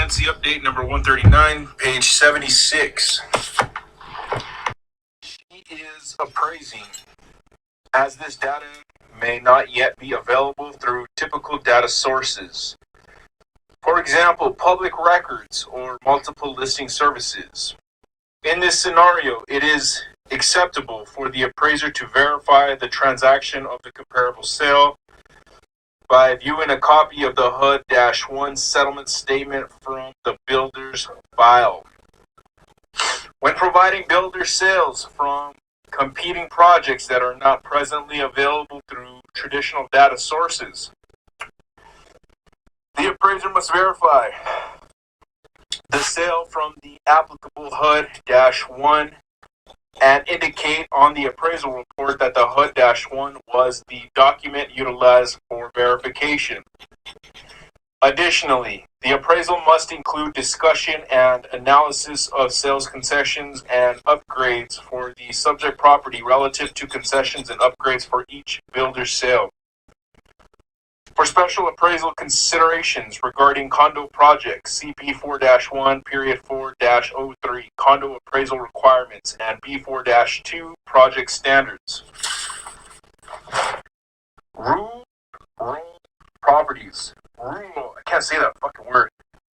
ANSI update number 139, page 76. She is appraising, as this data may not yet be available through typical data sources. For example, public records or multiple listing services. In this scenario, it is acceptable for the appraiser to verify the transaction of the comparable sale by viewing a copy of the HUD-1 settlement statement from the builder's file. When providing builder sales from competing projects that are not presently available through traditional data sources, the appraiser must verify the sale from the applicable HUD-1 and indicate on the appraisal report that the HUD-1 was the document utilized for verification. Additionally, the appraisal must include discussion and analysis of sales concessions and upgrades for the subject property relative to concessions and upgrades for each builder's sale. For special appraisal considerations regarding condo projects, see B4-1, period 4-03, condo appraisal requirements, and B4-2, project standards. Rural properties. I can't say that fucking word.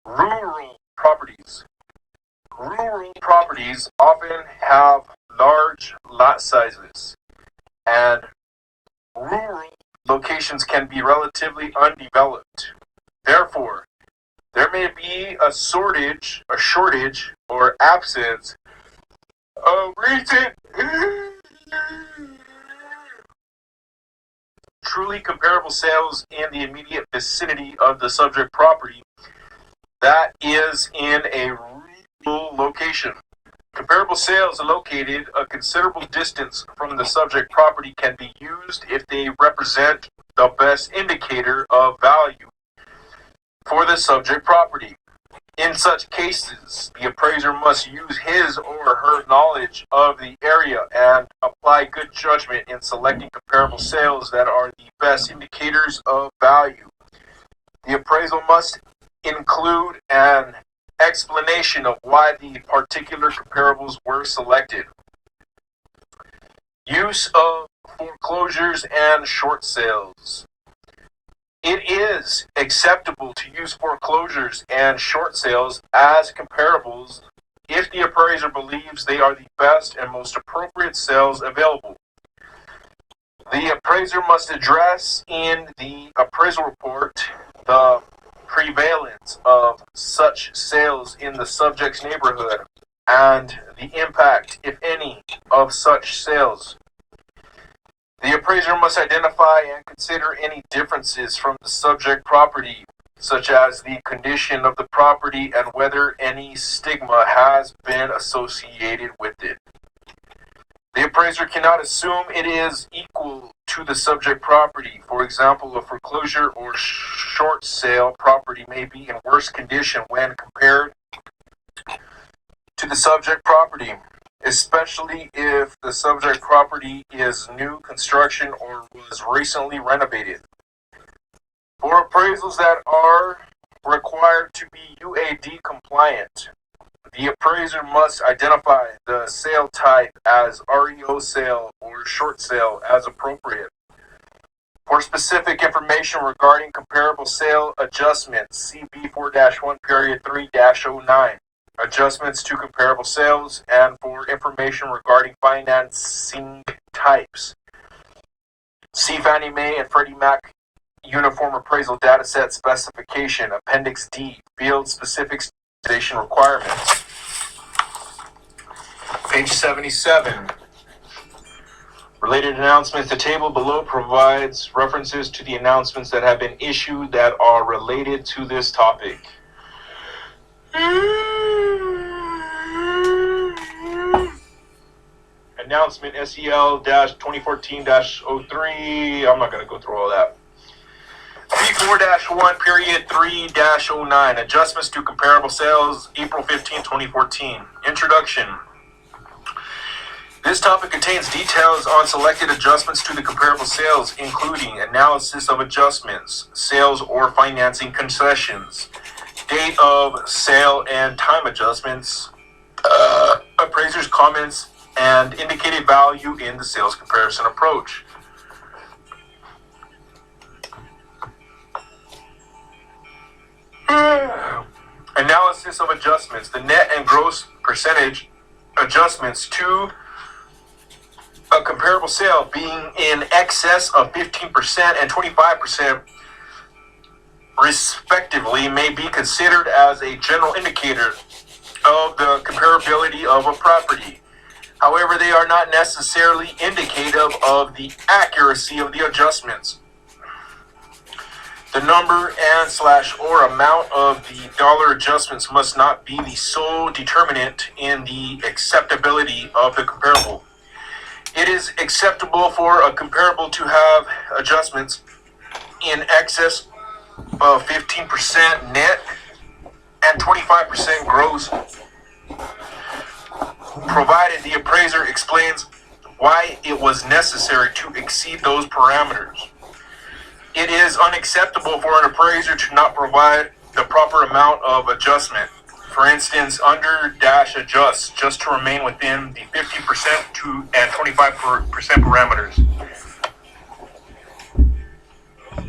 Rural properties. Rural properties often have large lot sizes, and rural locations can be relatively undeveloped. Therefore, there may be a shortage or absence of recent truly comparable sales in the immediate vicinity of the subject property that is in a rural location. Comparable sales located a considerable distance from the subject property can be used if they represent the best indicator of value for the subject property. In such cases, the appraiser must use his or her knowledge of the area and apply good judgment in selecting comparable sales that are the best indicators of value. The appraisal must include an explanation of why the particular comparables were selected. Use of foreclosures and short sales. It is acceptable to use foreclosures and short sales as comparables if the appraiser believes they are the best and most appropriate sales available. The appraiser must address in the appraisal report the prevalence of such sales in the subject's neighborhood and the impact, if any, of such sales. The appraiser must identify and consider any differences from the subject property, such as the condition of the property and whether any stigma has been associated with it. The appraiser cannot assume it is equal to the subject property. For example, a foreclosure or short sale property may be in worse condition when compared to the subject property, especially if the subject property is new construction or was recently renovated. For appraisals that are required to be UAD compliant, the appraiser must identify the sale type as REO sale or short sale as appropriate. For specific information regarding comparable sale adjustments, see B4-1, period 3-09, adjustments to comparable sales, and for information regarding financing types, see Fannie Mae and Freddie Mac Uniform Appraisal Dataset Specification, Appendix D, Field Specific Station Requirements. Page 77. Related announcements. The table below provides references to the announcements that have been issued that are related to this topic. Announcement SEL-2014-03. I'm not going to go through all that. B4-1, period 3-09. Adjustments to comparable sales, April 15, 2014. Introduction. This topic contains details on selected adjustments to the comparable sales, including analysis of adjustments, sales or financing concessions, date of sale and time adjustments, appraisers' comments, and indicated value in the sales comparison approach. Analysis of adjustments. The net and gross percentage adjustments to a comparable sale being in excess of 15% and 25% respectively may be considered as a general indicator of the comparability of a property. However, they are not necessarily indicative of the accuracy of the adjustments. The number and/or amount of the dollar adjustments must not be the sole determinant in the acceptability of the comparable. It is acceptable for a comparable to have adjustments in excess of 15% net and 25% gross, provided the appraiser explains why it was necessary to exceed those parameters. It is unacceptable for an appraiser to not provide the proper amount of adjustment. For instance, under-adjust just to remain within the 50% and 25% parameters.